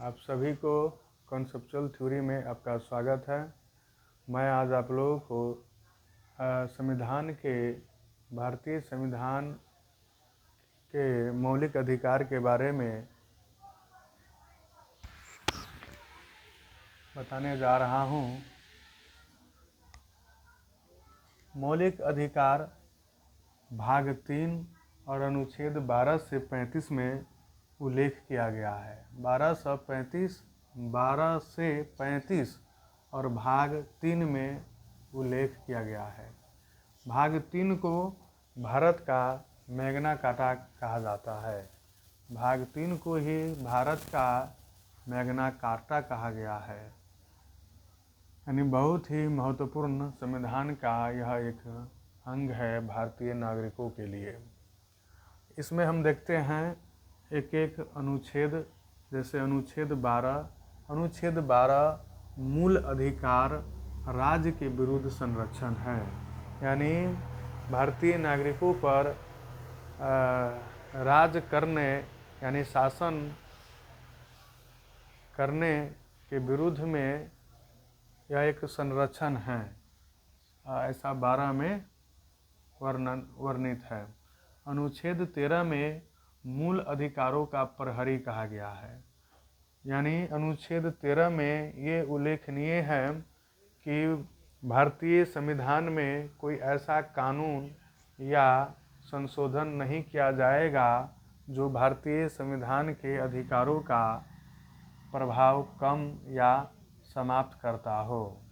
आप सभी को कॉन्सेप्चुअल थ्योरी में आपका स्वागत है। मैं आज आप लोगों को भारतीय संविधान के मौलिक अधिकार के बारे में बताने जा रहा हूँ। मौलिक अधिकार भाग 3 और अनुच्छेद 12 से 35 में उल्लेख किया गया है। 12 से 35 और भाग 3 में उल्लेख किया गया है। भाग 3 को भारत का मैग्ना कार्टा कहा जाता है। भाग 3 को ही भारत का मैग्ना कार्टा कहा गया है। यानी बहुत ही महत्वपूर्ण संविधान का यह एक अंग है भारतीय नागरिकों के लिए। इसमें हम देखते हैं एक एक अनुच्छेद, जैसे अनुच्छेद 12 मूल अधिकार राज्य के विरुद्ध संरक्षण है। यानी भारतीय नागरिकों पर राज करने यानी शासन करने के विरुद्ध में यह एक संरक्षण है। ऐसा 12 में वर्णित है। अनुच्छेद 13 में मूल अधिकारों का प्रहरी कहा गया है। यानी अनुच्छेद 13 में ये उल्लेखनीय है कि भारतीय संविधान में कोई ऐसा कानून या संशोधन नहीं किया जाएगा जो भारतीय संविधान के अधिकारों का प्रभाव कम या समाप्त करता हो।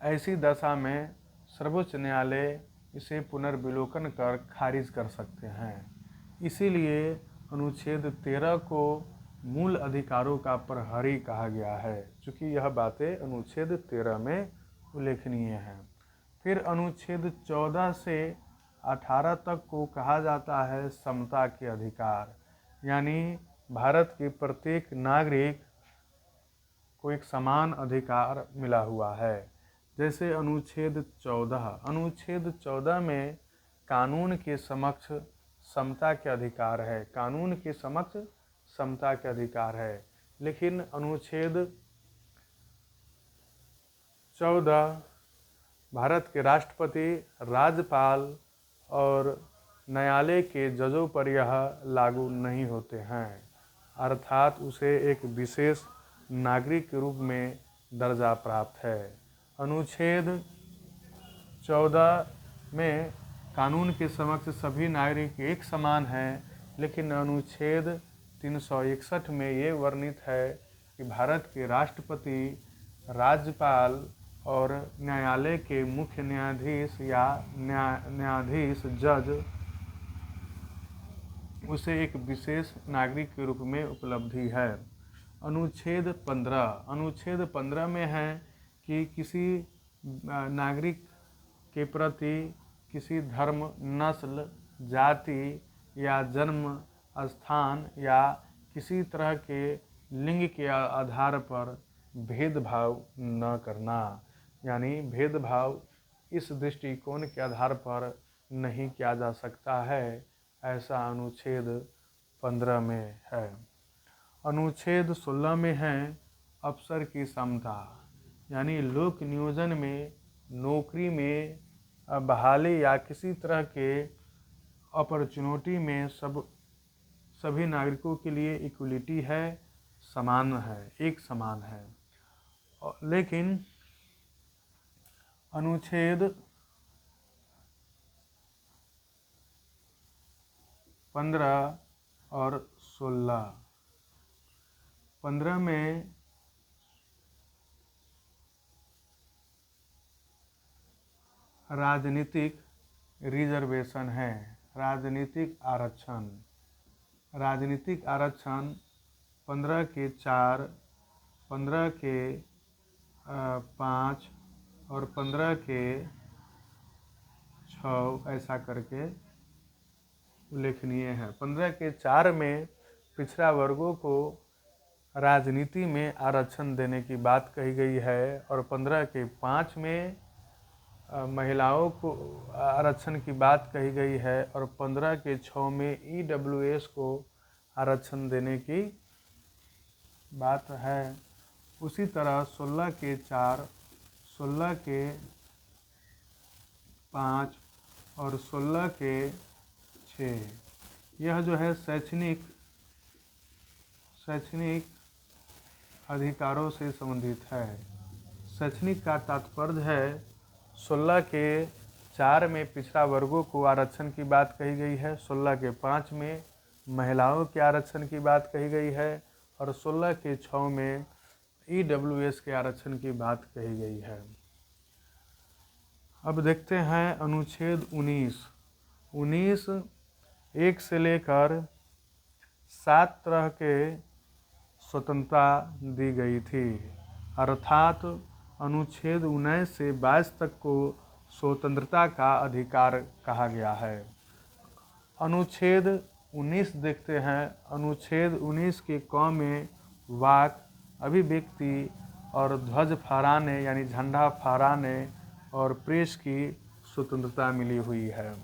ऐसी दशा में सर्वोच्च न्यायालय इसे पुनर्विलोकन कर खारिज कर सकते हैं। इसीलिए अनुच्छेद 13 को मूल अधिकारों का प्रहरी कहा गया है, चूँकि यह बातें अनुच्छेद 13 में उल्लेखनीय हैं। फिर अनुच्छेद 14 से 18 तक को कहा जाता है समता के अधिकार। यानी भारत के प्रत्येक नागरिक को एक समान अधिकार मिला हुआ है। जैसे अनुच्छेद 14 में कानून के समक्ष समता के अधिकार है। कानून के समक्ष समता के अधिकार है। लेकिन अनुच्छेद 14 भारत के राष्ट्रपति, राज्यपाल और न्यायालय के जजों पर यह लागू नहीं होते हैं, अर्थात उसे एक विशेष नागरिक के रूप में दर्जा प्राप्त है। अनुच्छेद 14 में कानून के समक्ष सभी नागरिक एक समान हैं, लेकिन अनुच्छेद 361 में ये वर्णित है कि भारत के राष्ट्रपति, राज्यपाल और न्यायालय के मुख्य न्यायाधीश या न्यायाधीश जज उसे एक विशेष नागरिक के रूप में उपलब्धि है। अनुच्छेद 15 में है कि किसी नागरिक के प्रति किसी धर्म, नस्ल, जाति या जन्म स्थान या किसी तरह के लिंग के आधार पर भेदभाव न करना। यानी भेदभाव इस दृष्टिकोण के आधार पर नहीं किया जा सकता है, ऐसा अनुच्छेद 15 में है। अनुच्छेद 16 में है अफसर की समता। यानी लोक नियोजन में, नौकरी में बहाली या किसी तरह के अपॉर्चुनिटी में सभी नागरिकों के लिए इक्वलिटी है, समान है, एक समान है। लेकिन अनुच्छेद 15 और 15 में राजनीतिक रिजर्वेशन है, राजनीतिक आरक्षण। राजनीतिक आरक्षण 15 के 4, 15 के 5 और 15 के 6 ऐसा करके उल्लेखनीय है। 15 के 4 में पिछड़ा वर्गों को राजनीति में आरक्षण देने की बात कही गई है और 15 के 5 में महिलाओं को आरक्षण की बात कही गई है और 15 के 6 में EWS को आरक्षण देने की बात है। उसी तरह 16 के 4, 16 के 5 और 16 के 6, यह जो है शैक्षणिक अधिकारों से संबंधित है। शैक्षणिक का तात्पर्य है 16 के 4 में पिछड़ा वर्गों को आरक्षण की बात कही गई है, 16 के 5 में महिलाओं के आरक्षण की बात कही गई है और 16 के 6 में EWS के आरक्षण की बात कही गई है। अब देखते हैं अनुच्छेद 19 1 से लेकर 7 तरह के स्वतंत्रता दी गई थी, अर्थात अनुच्छेद 19 से 22 तक को स्वतंत्रता का अधिकार कहा गया है। अनुच्छेद 19 देखते हैं। अनुच्छेद 19 के क में वाक, अभिव्यक्ति और ध्वज फहराने यानी झंडा फहराने और प्रेस की स्वतंत्रता मिली हुई है।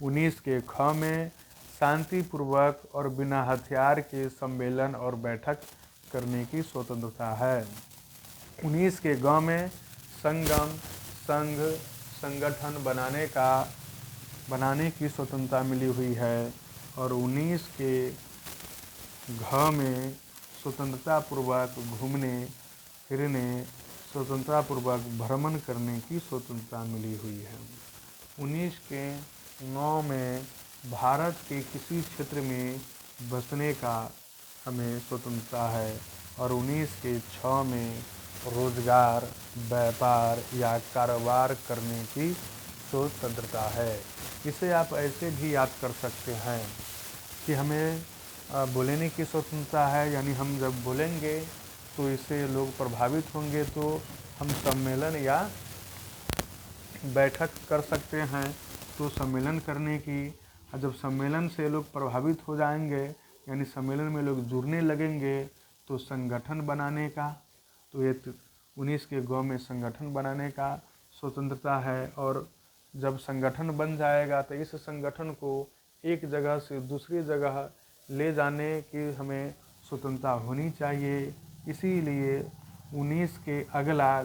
19 के ख में शांतिपूर्वक और बिना हथियार के सम्मेलन और बैठक करने की स्वतंत्रता है। 19 के ग में संगम, संघ, संगठन बनाने की स्वतंत्रता मिली हुई है और 19 के घ में स्वतंत्रता पूर्वक घूमने फिरने, स्वतंत्रता पूर्वक भ्रमण करने की स्वतंत्रता मिली हुई है। 19 के 9 में भारत के किसी क्षेत्र में बसने का हमें स्वतंत्रता है और 19 के 6 में रोजगार, व्यापार या कारोबार करने की स्वतंत्रता है। इसे आप ऐसे भी याद कर सकते हैं कि हमें बोलने की स्वतंत्रता है, यानी हम जब बोलेंगे तो इससे लोग प्रभावित होंगे तो हम सम्मेलन या बैठक कर सकते हैं। तो सम्मेलन करने की, जब सम्मेलन से लोग प्रभावित हो जाएंगे यानी सम्मेलन में लोग जुड़ने लगेंगे तो संगठन बनाने का, तो ये 19 के ग में संगठन बनाने का स्वतंत्रता है। और जब संगठन बन जाएगा तो इस संगठन को एक जगह से दूसरी जगह ले जाने की हमें स्वतंत्रता होनी चाहिए। इसीलिए 19 के अगला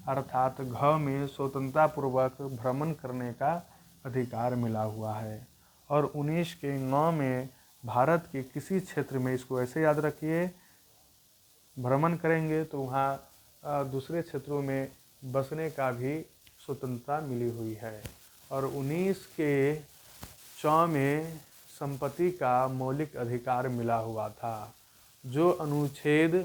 अर्थात घ में स्वतंत्रता पूर्वक भ्रमण करने का अधिकार मिला हुआ है। और 19 के 9 में भारत के किसी क्षेत्र में, इसको ऐसे याद रखिए, भ्रमण करेंगे तो वहाँ दूसरे क्षेत्रों में बसने का भी स्वतंत्रता मिली हुई है। और 19 के 4 में संपत्ति का मौलिक अधिकार मिला हुआ था, जो अनुच्छेद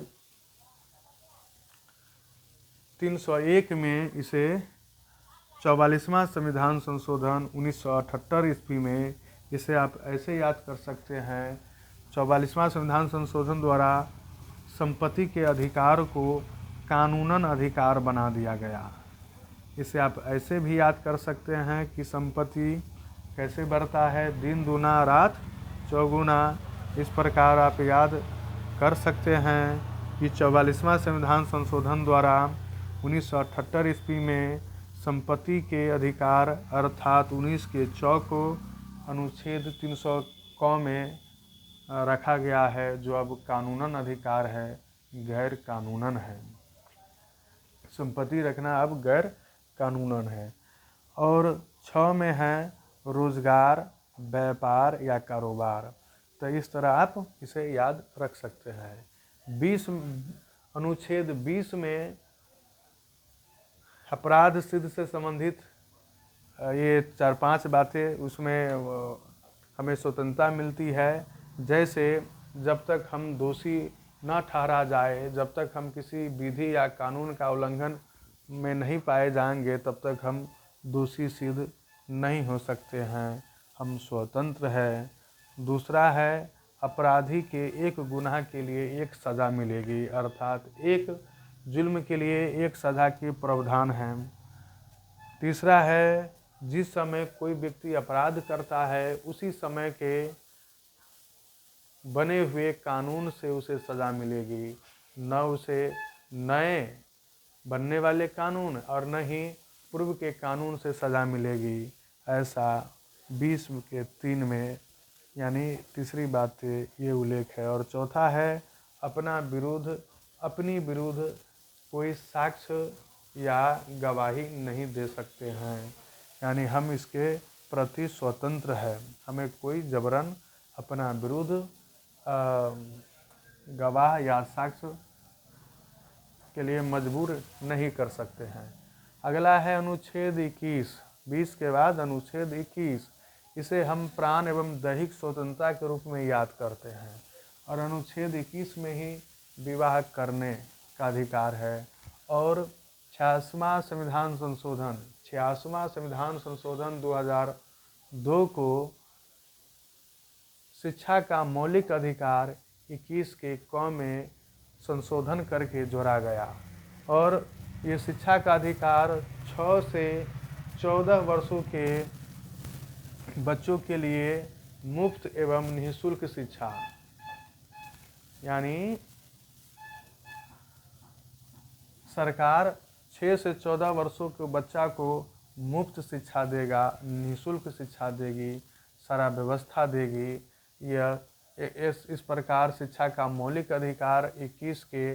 301 में इसे 44वां संविधान संशोधन 1978 ईस्वी में, इसे आप ऐसे याद कर सकते हैं। 44वां संविधान संशोधन द्वारा संपत्ति के अधिकार को कानूनन अधिकार बना दिया गया। इसे आप ऐसे भी याद कर सकते हैं कि संपत्ति कैसे बढ़ता है, दिन दूना रात चौगुना। इस प्रकार आप याद कर सकते हैं कि 44वां संविधान संशोधन द्वारा 1978 ईस्वी में संपत्ति के अधिकार अर्थात 19 के 4 को अनुच्छेद 300 क में रखा गया है, जो अब कानूनन अधिकार है, गैर कानूनन है। संपत्ति रखना अब गैर कानूनन है। और 6 में है रोजगार, व्यापार या कारोबार। तो इस तरह आप इसे याद रख सकते हैं। अनुच्छेद 20 में अपराध सिद्ध से संबंधित ये 4-5 बातें, उसमें हमें स्वतंत्रता मिलती है। जैसे जब तक हम दोषी न ठहरा जाए, जब तक हम किसी विधि या कानून का उल्लंघन में नहीं पाए जाएंगे, तब तक हम दोषी सिद्ध नहीं हो सकते हैं, हम स्वतंत्र हैं। दूसरा है अपराधी के एक गुनाह के लिए एक सज़ा मिलेगी, अर्थात एक जुल्म के लिए एक सज़ा के प्रावधान है। तीसरा है जिस समय कोई व्यक्ति अपराध करता है उसी समय के बने हुए कानून से उसे सज़ा मिलेगी, न उसे नए बनने वाले कानून और न ही पूर्व के कानून से सज़ा मिलेगी। ऐसा 20 के 3 में यानी तीसरी बात ये उल्लेख है। और चौथा है अपनी विरुद्ध कोई साक्ष्य या गवाही नहीं दे सकते हैं। यानी हम इसके प्रति स्वतंत्र है, हमें कोई जबरन अपना विरुद्ध गवाह या साक्ष्य के लिए मजबूर नहीं कर सकते हैं। अगला है अनुच्छेद 21। 20 के बाद अनुच्छेद 21, इसे हम प्राण एवं दैहिक स्वतंत्रता के रूप में याद करते हैं। और अनुच्छेद 21 में ही विवाह करने का अधिकार है। और 86वां संविधान संशोधन 2002 को शिक्षा का मौलिक अधिकार 21 के क में संशोधन करके जोड़ा गया। और ये शिक्षा का अधिकार 6 से 14 वर्षों के बच्चों के लिए मुफ्त एवं निःशुल्क शिक्षा, यानी सरकार 6 से 14 वर्षों के बच्चा को मुफ्त शिक्षा देगा, निःशुल्क शिक्षा देगी, सारा व्यवस्था देगी। यह इस प्रकार शिक्षा का मौलिक अधिकार 21 के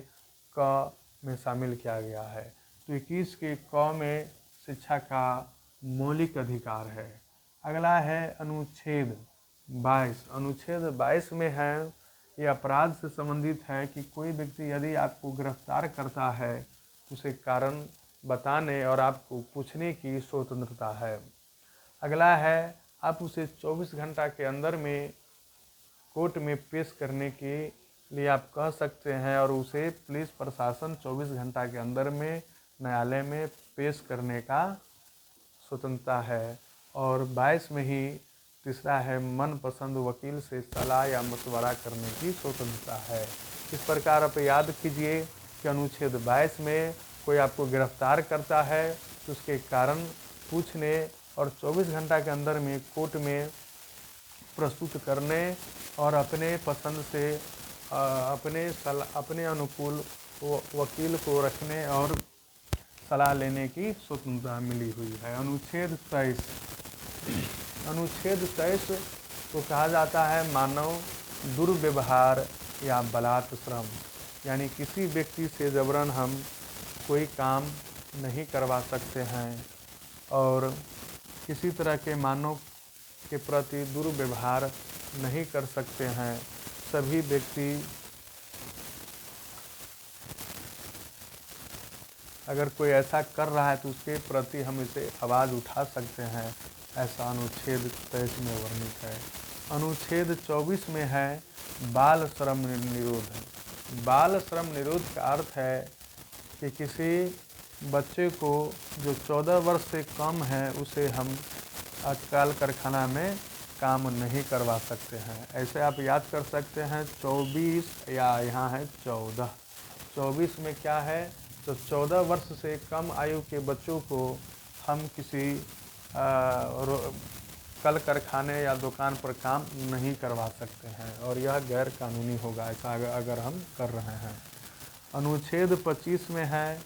क में शामिल किया गया है। तो 21 के क में शिक्षा का मौलिक अधिकार है। अगला है अनुच्छेद 22। अनुच्छेद 22 में है, ये अपराध से संबंधित है कि कोई व्यक्ति यदि आपको गिरफ्तार करता है तो उसे कारण बताने और आपको पूछने की स्वतंत्रता है। अगला है, आप उसे 24 घंटा के अंदर में कोर्ट में पेश करने के लिए आप कह सकते हैं और उसे पुलिस प्रशासन 24 घंटा के अंदर में न्यायालय में पेश करने का स्वतंत्रता है। और 22 में ही तीसरा है, मनपसंद वकील से सलाह या मशवरा करने की स्वतंत्रता है। इस प्रकार आप याद कीजिए कि अनुच्छेद 22 में कोई आपको गिरफ्तार करता है तो उसके कारण पूछने और 24 घंटा के अंदर में कोर्ट में प्रस्तुत करने और अपने पसंद से अपने अनुकूल वकील को रखने और सलाह लेने की स्वतंत्रता मिली हुई है। अनुच्छेद 23। अनुच्छेद 23 को कहा जाता है मानव दुर्व्यवहार या बलात् श्रम, यानी किसी व्यक्ति से जबरन हम कोई काम नहीं करवा सकते हैं और किसी तरह के मानव के प्रति दुर्व्यवहार नहीं कर सकते हैं। सभी व्यक्ति अगर कोई ऐसा कर रहा है तो उसके प्रति हम इसे आवाज़ उठा सकते हैं, ऐसा अनुच्छेद 23 में वर्णित है। अनुच्छेद 24 में है बाल श्रम निरोध। बाल श्रम निरोध का अर्थ है कि किसी बच्चे को जो 14 वर्ष से कम है उसे हम कल कारखाना में काम नहीं करवा सकते हैं। ऐसे आप याद कर सकते हैं 24 या यहाँ है 14। 24 में क्या है, तो 14 वर्ष से कम आयु के बच्चों को हम किसी कल कारखाने या दुकान पर काम नहीं करवा सकते हैं और यह गैर कानूनी होगा ऐसा अगर हम कर रहे हैं। अनुच्छेद 25 में है,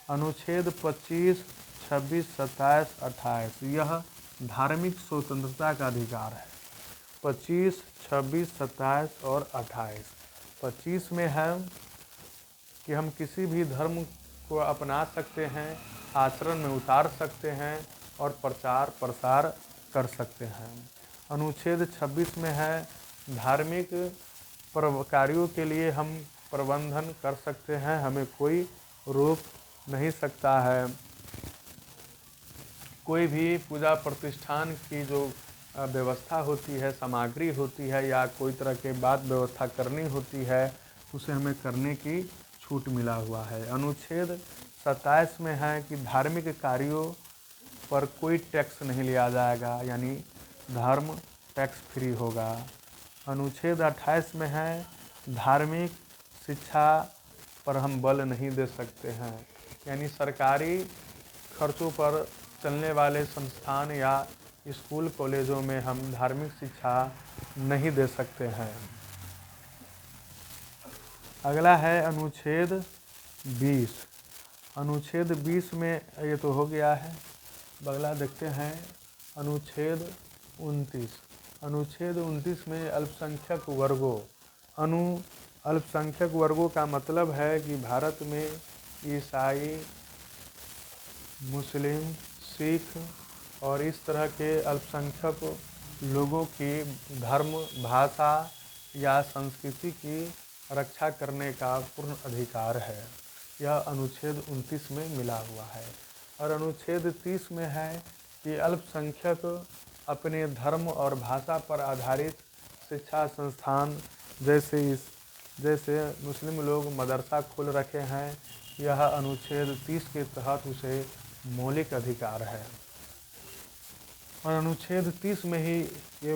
अनुच्छेद 25, 26, 27, 28, यह धार्मिक स्वतंत्रता का अधिकार है। 25, 26, 27 और 28। 25 में है कि हम किसी भी धर्म को अपना सकते हैं, आचरण में उतार सकते हैं और प्रचार प्रसार कर सकते हैं। अनुच्छेद 26 में है धार्मिक कार्यों के लिए हम प्रबंधन कर सकते हैं, हमें कोई रोक नहीं सकता है। कोई भी पूजा प्रतिष्ठान की जो व्यवस्था होती है, सामग्री होती है या कोई तरह के बात व्यवस्था करनी होती है उसे हमें करने की छूट मिला हुआ है। अनुच्छेद 27 में है कि धार्मिक कार्यों पर कोई टैक्स नहीं लिया जाएगा, यानी धर्म टैक्स फ्री होगा। अनुच्छेद 28 में है धार्मिक शिक्षा पर हम बल नहीं दे सकते हैं, यानी सरकारी खर्चों पर चलने वाले संस्थान या स्कूल कॉलेजों में हम धार्मिक शिक्षा नहीं दे सकते हैं। अगला है अनुच्छेद 20। अनुच्छेद 20 में ये तो हो गया है, अगला देखते हैं अनुच्छेद 29। अनुच्छेद 29 में अल्पसंख्यक वर्गों अल्पसंख्यक वर्गों का मतलब है कि भारत में ईसाई, मुस्लिम, सिख और इस तरह के अल्पसंख्यक लोगों की धर्म, भाषा या संस्कृति की रक्षा करने का पूर्ण अधिकार है। यह अनुच्छेद 29 में मिला हुआ है। और अनुच्छेद 30 में है कि अल्पसंख्यक अपने धर्म और भाषा पर आधारित शिक्षा संस्थान जैसे मुस्लिम लोग मदरसा खोल रखे हैं, यह अनुच्छेद 30 के तहत उसे मौलिक अधिकार है। और अनुच्छेद 30 में ही ये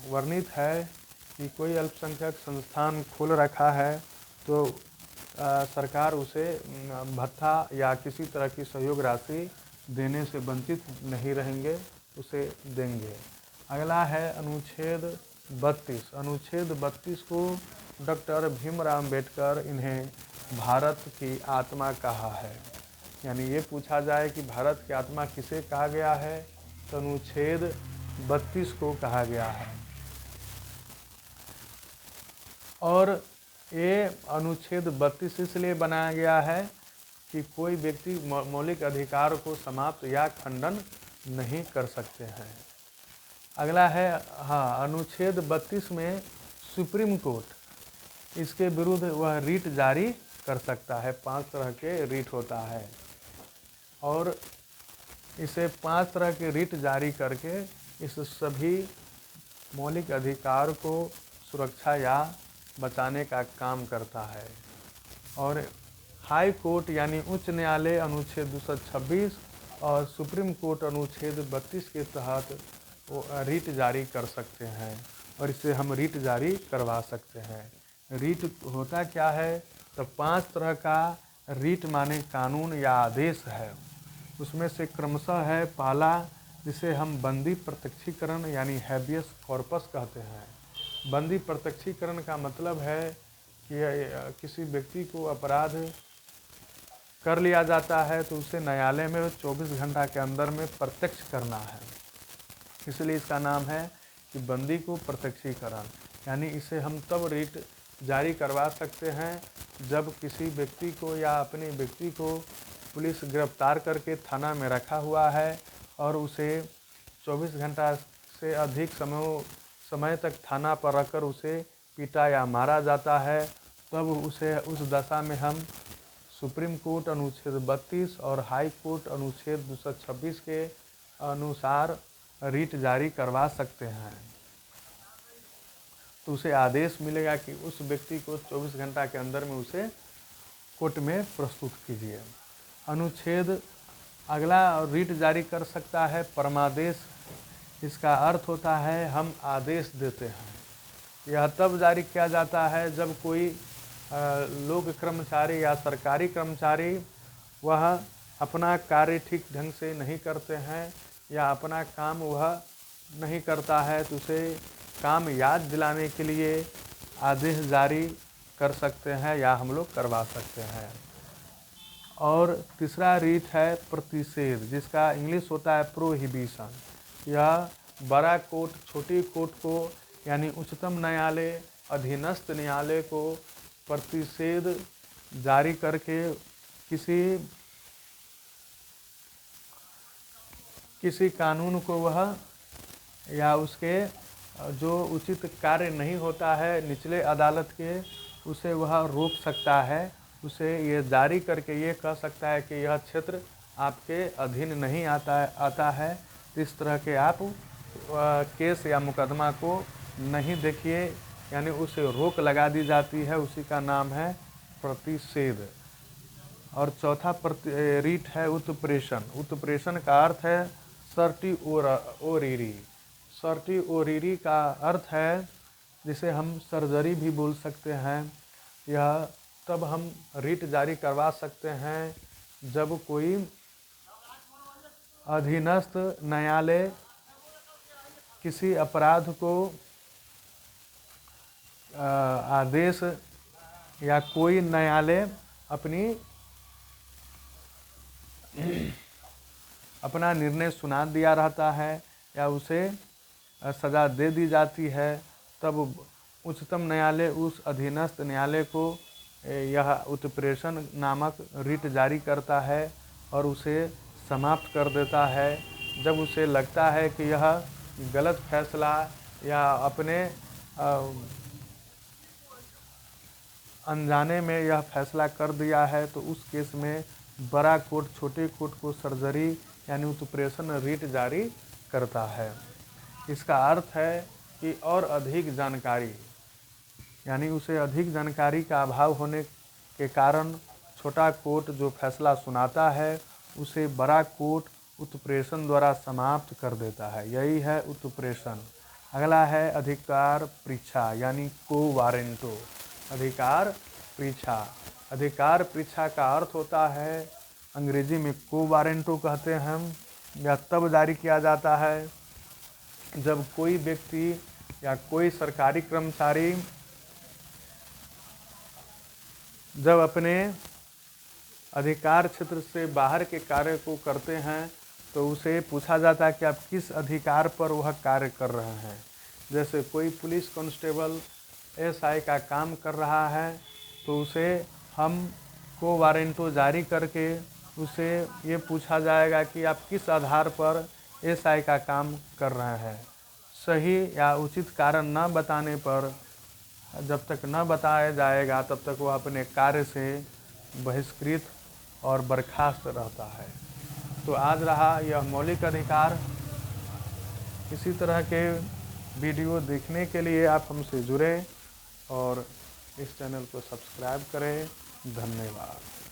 वर्णित है कि कोई अल्पसंख्यक संस्थान खोल रखा है तो सरकार उसे भत्ता या किसी तरह की सहयोग राशि देने से वंचित नहीं रहेंगे, उसे देंगे। अगला है अनुच्छेद 32। अनुच्छेद 32 को डॉक्टर भीमराव अम्बेडकर इन्हें भारत की आत्मा कहा है। यानी ये पूछा जाए कि भारत की आत्मा किसे कहा गया है, तो अनुच्छेद 32 को कहा गया है। और ये अनुच्छेद 32 इसलिए बनाया गया है कि कोई व्यक्ति मौलिक अधिकार को समाप्त या खंडन नहीं कर सकते हैं। अगला है अनुच्छेद 32 में सुप्रीम कोर्ट इसके विरुद्ध वह रीट जारी कर सकता है। 5 तरह के रीट होता है और इसे 5 तरह के रीट जारी करके इस सभी मौलिक अधिकार को सुरक्षा या बचाने का काम करता है। और हाई कोर्ट यानी उच्च न्यायालय अनुच्छेद 226 और सुप्रीम कोर्ट अनुच्छेद 32 के तहत वो रीट जारी कर सकते हैं और इसे हम रीट जारी करवा सकते हैं। रीट होता क्या है, तो 5 तरह का रीट माने कानून या आदेश है। उसमें से क्रमशः है पहला, जिसे हम बंदी प्रत्यक्षीकरण यानी हैबियस कॉर्पस कहते हैं। बंदी प्रत्यक्षीकरण का मतलब है कि किसी व्यक्ति को अपराध कर लिया जाता है तो उसे न्यायालय में 24 घंटा के अंदर में प्रत्यक्ष करना है, इसलिए इसका नाम है कि बंदी को प्रत्यक्षीकरण। यानी इसे हम तब रीट जारी करवा सकते हैं जब किसी व्यक्ति को या अपने व्यक्ति को पुलिस गिरफ्तार करके थाना में रखा हुआ है और उसे 24 घंटा से अधिक समय तक थाना पर रखकर उसे पीटा या मारा जाता है, तब उसे उस दशा में हम सुप्रीम कोर्ट अनुच्छेद 32 और हाई कोर्ट अनुच्छेद 226 के अनुसार रीट जारी करवा सकते हैं। तो उसे आदेश मिलेगा कि उस व्यक्ति को 24 घंटा के अंदर में उसे कोर्ट में प्रस्तुत कीजिए। अनुच्छेद अगला रीट जारी कर सकता है परमादेश। इसका अर्थ होता है हम आदेश देते हैं। यह तब जारी किया जाता है जब कोई लोक कर्मचारी या सरकारी कर्मचारी वह अपना कार्य ठीक ढंग से नहीं करते हैं या अपना काम वह नहीं करता है, तो उसे काम याद दिलाने के लिए आदेश जारी कर सकते हैं या हम लोग करवा सकते हैं। और तीसरा रीट है प्रतिषेध, जिसका इंग्लिश होता है प्रोहिबिशन। यह बड़ा कोर्ट छोटी कोर्ट को यानी उच्चतम न्यायालय अधीनस्थ न्यायालय को प्रतिषेध जारी करके किसी कानून को वह या उसके जो उचित कार्य नहीं होता है निचले अदालत के, उसे वह रोक सकता है। उसे ये जारी करके ये कह सकता है कि यह क्षेत्र आपके अधीन नहीं आता है, इस तरह के आप केस या मुकदमा को नहीं देखिए, यानी उसे रोक लगा दी जाती है। उसी का नाम है प्रतिषेध। और चौथा रीट है उत्प्रेषण। उत्प्रेषण का अर्थ है सर्टिओरिरी। सर्टिओरिरी का अर्थ है जिसे हम सर्जरी भी बोल सकते हैं। यह तब हम रीट जारी करवा सकते हैं जब कोई अधीनस्थ न्यायालय किसी अपराध को आदेश या कोई न्यायालय अपना निर्णय सुना दिया रहता है या उसे सज़ा दे दी जाती है, तब उच्चतम न्यायालय उस अधीनस्थ न्यायालय को यह उत्प्रेषण नामक रिट जारी करता है और उसे समाप्त कर देता है। जब उसे लगता है कि यह गलत फैसला या अपने अनजाने में यह फैसला कर दिया है, तो उस केस में बड़ा कोर्ट छोटे कोर्ट को सर्जरी यानी उत्प्रेषण रिट जारी करता है। इसका अर्थ है कि और अधिक जानकारी यानी उसे अधिक जानकारी का अभाव होने के कारण छोटा कोर्ट जो फैसला सुनाता है उसे बड़ा कोर्ट उत्प्रेषण द्वारा समाप्त कर देता है। यही है उत्प्रेषण। अगला है अधिकार परीक्षा यानी को वारेंटो। अधिकार परीक्षा। अधिकार परीक्षा का अर्थ होता है, अंग्रेजी में को वारेंटो कहते हैं हम। यह तब जारी किया जाता है जब कोई व्यक्ति या कोई सरकारी कर्मचारी जब अपने अधिकार क्षेत्र से बाहर के कार्य को करते हैं तो उसे पूछा जाता है कि आप किस अधिकार पर वह कार्य कर रहे हैं। जैसे कोई पुलिस कांस्टेबल एसआई का काम कर रहा है तो उसे हम को वारंटो जारी करके उसे ये पूछा जाएगा कि आप किस आधार पर एसआई का काम कर रहे हैं। सही या उचित कारण न बताने पर, जब तक न बताया जाएगा तब तक वह अपने कार्य से बहिष्कृत और बर्खास्त रहता है। तो आज रहा यह मौलिक अधिकार। इसी तरह के वीडियो देखने के लिए आप हमसे जुड़ें और इस चैनल को सब्सक्राइब करें। धन्यवाद।